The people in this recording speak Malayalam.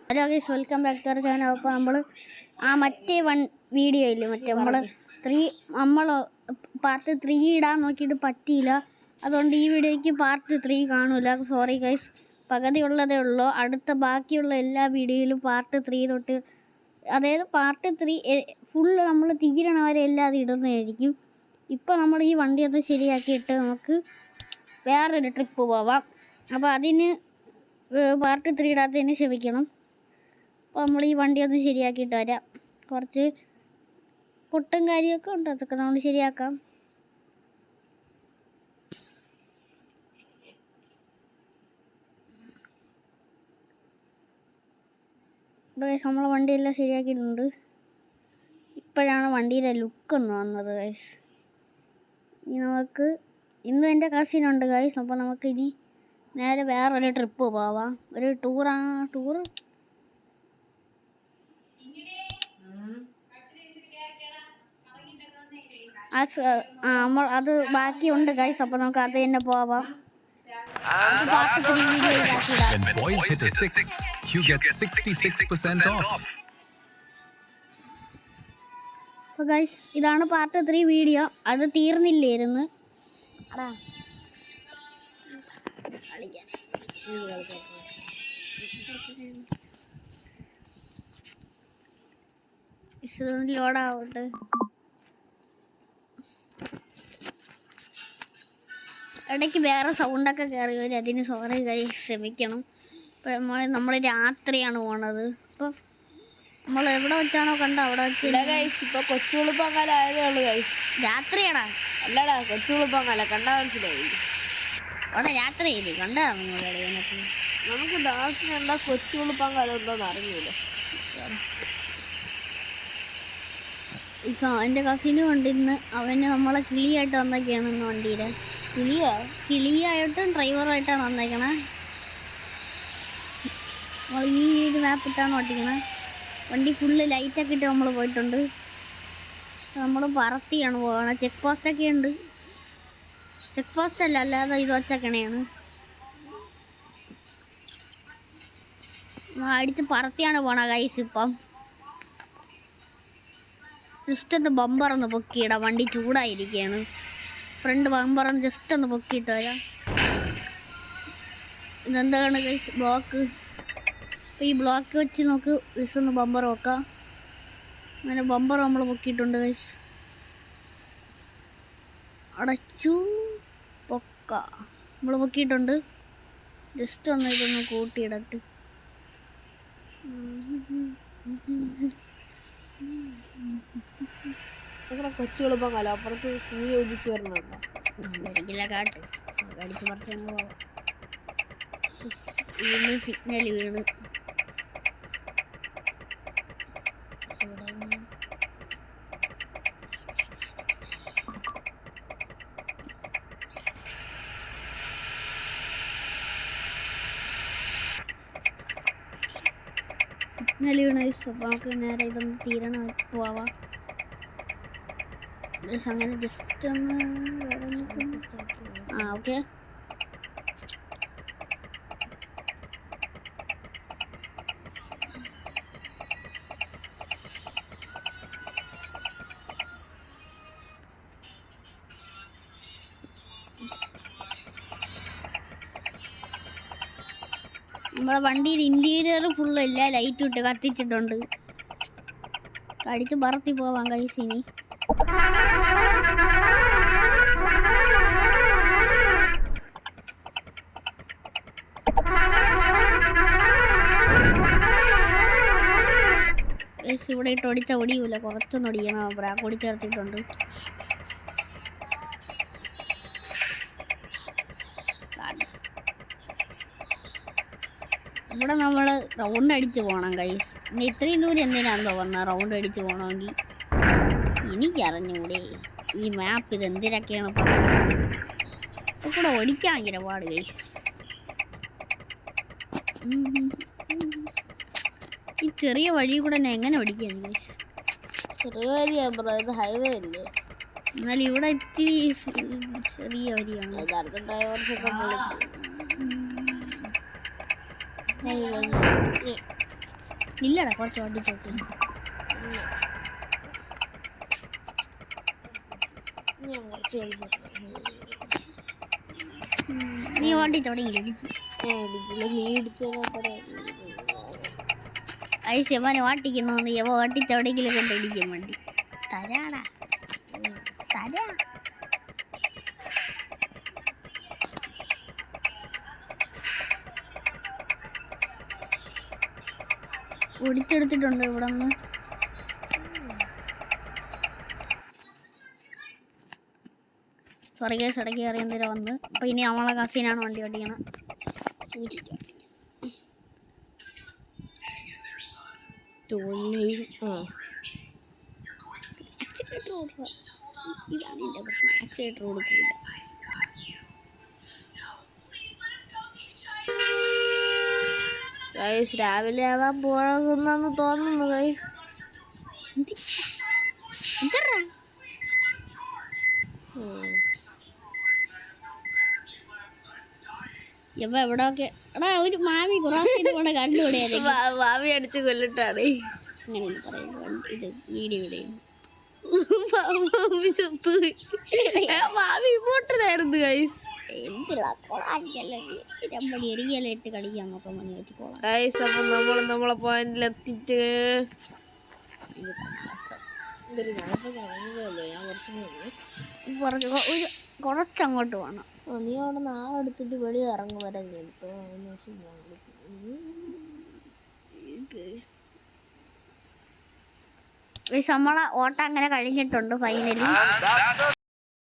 Hello guys, welcome back to our channel. അപ്പോൾ നമ്മൾ മറ്റേ വീഡിയോ ഇല്ലേ, നമ്മൾ പാർട്ട് 3 ഇടാൻ നോക്കിയിട്ട് പറ്റിയില്ല. അതുകൊണ്ട് ഈ വീഡിയോയ്ക്ക് പാർട്ട് 3 കാണില്ല. സോറി ഗൈസ്, പകുതിയുള്ളതേ ഉള്ളൂ. ബാക്കിയുള്ള എല്ലാ വീഡിയോയിലും പാർട്ട് 3 തൊട്ട്, അതായത് പാർട്ട് 3 ഫുള്ള് നമ്മൾ തീരണവരെ എല്ലാം അത് ഇടുന്നതായിരിക്കും. ഇപ്പോൾ നമ്മൾ ഈ വണ്ടിയൊന്ന് ശരിയാക്കിയിട്ട് നമുക്ക് വേറൊരു ട്രിപ്പ് പോവാം. അപ്പോൾ അതിന് പാർട്ട് 3 ഇടാത്തതിന് ക്ഷമിക്കണം. അപ്പോൾ നമ്മൾ ഈ വണ്ടി ഒന്ന് ശരിയാക്കിയിട്ട് വരാം. കുറച്ച് പൊട്ടും കാര്യമൊക്കെ ഉണ്ട്, അതൊക്കെ നമ്മൾ ശരിയാക്കാം. നമ്മളെ വണ്ടിയെല്ലാം ശരിയാക്കിയിട്ടുണ്ട്. ഇപ്പോഴാണ് വണ്ടിയുടെ ലുക്കൊന്ന് വന്നത് ഗൈസ്. ഇന്ന് എൻ്റെ കസിനുണ്ട് ഗൈസ്. അപ്പോൾ നമുക്കിനി നേരെ വേറൊരു ട്രിപ്പ് പോവാം. ഒരു ടൂർ അത് ബാക്കിയുണ്ട് ഗൈസ്. അപ്പോൾ നമുക്ക് അത് തന്നെ പോവാം. When boys hit a 6, you get 66% off. അപ്പോൾ ഗൈസ്, ഇതാണ് പാർട്ട് 3 വീഡിയോ. അത് തീർന്നില്ലായിരുന്നു. ലോഡാവട്ടെ. ഇടയ്ക്ക് വേറെ സൗണ്ടൊക്കെ കയറി വരും, അതിന് സോറി ഗൈസ്, ക്ഷമിക്കണം. ഇപ്പം നമ്മൾ രാത്രിയാണ് പോണത്. അപ്പോൾ നമ്മൾ എവിടെ വെച്ചാണോ കണ്ട അവിടെ വെച്ചില്ല ഗൈസ്. ഇപ്പോൾ കൊച്ചുകുളിപ്പങ്കാലായതേ ഉള്ളൂ ഗൈസ്. രാത്രിയാടാ? അല്ലടാ, കൊച്ചുകുളിപ്പങ്കാല കണ്ടാ മനസ്സിലായി. അവിടെ രാത്രിയില്ലേ, കണ്ടാ നമുക്ക് ഡാൻസിനുള്ള കൊച്ചുകുളിപ്പങ്കാല ഉണ്ടോന്ന് അറിയൂല. എൻ്റെ കസിനും ഉണ്ട് ഇന്ന്. അവന് നമ്മളെ കിളിയായിട്ട് വന്നൊക്കെയാണ് ഇന്ന് വണ്ടിയുടെ. കിളിയായിട്ടും ഡ്രൈവറായിട്ടാണ് വന്നേക്കണേ. നമ്മൾ ഈ ഒരു മാപ്പ് ഇട്ടാണ് ഓട്ടിക്കണേ. വണ്ടി ഫുള്ള് ലൈറ്റൊക്കെ ഇട്ട് നമ്മൾ പോയിട്ടുണ്ട്. നമ്മൾ പറത്തിയാണ് പോകണത്. ചെക്ക് പോസ്റ്റൊക്കെ ഉണ്ട്. ചെക്ക് പോസ്റ്റ് അല്ലാതെ ഇത് വച്ചക്കണയാണ്. അടിച്ച് പറത്തിയാണ് പോണ ഗൈസ്. ഇപ്പം ജസ്റ്റ് ഒന്ന് ബമ്പറൊന്ന് പൊക്കിയിടാം, വണ്ടി ചൂടായിരിക്കുകയാണ്. ഫ്രണ്ട് ബമ്പറൊന്ന് ജസ്റ്റ് ഒന്ന് പൊക്കിയിട്ട് വരാം. ഇതെന്താണ് ഗൈസ്, ബ്ലോക്ക്. അപ്പോൾ ഈ ബ്ലോക്ക് വെച്ച് നമുക്ക് ജസ്റ്റ് ഒന്ന് ബമ്പർ വെക്കാം. അങ്ങനെ ബമ്പർ നമ്മൾ പൊക്കിയിട്ടുണ്ട് ഗൈസ്. അടച്ചു പൊക്ക നമ്മൾ പൊക്കിയിട്ടുണ്ട്. ജസ്റ്റ് ഒന്ന് ഇതൊന്ന് കൂട്ടിയിടട്ട്. കൊച്ചുകളുമ്പോൾ കലാപ്പുറത്ത് സൂര്യ ഉദിച്ച് വരുന്നുണ്ടോ? കാട്ട് അടിച്ച് പറിച്ചു സിഗ്നൽ വീണ്. സിഗ്നൽ വീണ്. അപ്പോൾ നമുക്ക് നേരെ ഇതൊന്ന് തീരണം പോവാം. അങ്ങനെ ജസ്റ്റ് ഒന്ന് ഓക്കെ. നമ്മളെ വണ്ടിയുടെ ഇൻറ്റീരിയർ ഫുള്ള് എല്ലാം ലൈറ്റ് ഇട്ട് കത്തിച്ചിട്ടുണ്ട്. കടിച്ച് പറത്തി പോവാം ഗൈസ്. ഇനി ഇവിടെ ഇട്ട് ഒടിച്ച ഒടിയൂല, കുറച്ചൊന്നും ഒടിയണം. ബ്രാക്ക് ഒടി ചേർത്തിട്ടുണ്ട്. ഇവിടെ നമ്മൾ റൗണ്ട് അടിച്ച് പോകണം ഗൈസ്. പിന്നെ ഇത്രയും ദൂരം എന്തിനാണെന്ന് പറഞ്ഞാൽ റൗണ്ട് അടിച്ച് പോകണമെങ്കിൽ എനിക്കറിഞ്ഞൂടെ ഈ മാപ്പ് ഇത് എന്തിനൊക്കെയാണ് ഇപ്പോൾ കൂടെ ഓടിക്കാൻ ഭയങ്കര പാട് ഗൈസ്. ഈ ചെറിയ വഴി കൂടെ തന്നെ എങ്ങനെ ഓടിക്കാൻ ഗൈസ്? ചെറിയ വഴിയാ ബ്രോ, ഇത് ഹൈവേ അല്ലേ. എന്നാൽ ഇവിടെ ഇത്തിരി ചെറിയ വഴിയാണ്. യഥാർത്ഥ ഡ്രൈവേഴ്സൊക്കെ ഇല്ലടാ കുറച്ച് ഓടിച്ചോട്ട് ഞാൻ കുറച്ച് കളിച്ചു. നീ ഓടി തുടങ്ങിയില്ല ഞാൻ അടിക്കില്ല, നീ ഇടിച്ചാൽ ഐ ശിവനെ ഓട്ടിക്കണമെന്ന് യവ ഓട്ടിച്ചെവിടെയെങ്കിലും കൊണ്ട് ഇടിക്കും വണ്ടി തരാടാ തരാ ഓടിച്ചെടുത്തിട്ടുണ്ട് ഇവിടെ നിന്ന് സോറി കേസ് ഇടയ്ക്ക് കയറി എന്തിനാ വന്ന് അപ്പം ഇനി നമ്മളെ കസിനാണ് വണ്ടി ഓടിക്കണം ഇതാണ് എൻ്റെ പ്രശ്നം ആക്സിലേറ്റർ കൊടുക്കില്ല ഗൈസ് രാവിലെ ആവാൻ പോകുന്നെന്ന് തോന്നുന്നു ഗൈസ്. ഇവ എവിടെയൊക്കെ എടാ ഒരു മാമി കുറച്ച് കൂടെ കണ്ടുകൂടെ ഭാവി അടിച്ച് കൊല്ലിട്ടാണ് അങ്ങനെ പറയുന്നത് ഇത് വീഡിയോ ഭാവി ഇമോട്ടലായിരുന്നു ഗൈസ്. എന്തിനാ കൊളാക്കല്ലേ എരിയലിട്ട് കളിക്കാൻ നോക്കാൻ മണി വെച്ച് കൊള്ളാം ഗൈസ് അപ്പം നമ്മളെ പോയിന്റിലെത്തിച്ച് ഒരു കുറച്ചങ്ങോട്ട് പോകണം. നീ അവിടെ നാളെടുത്തിട്ട് വെളി ഇറങ്ങും വരെ കേട്ടോ. നമ്മളെ ഓട്ടം അങ്ങനെ കഴിഞ്ഞിട്ടുണ്ട് ഫൈനലി.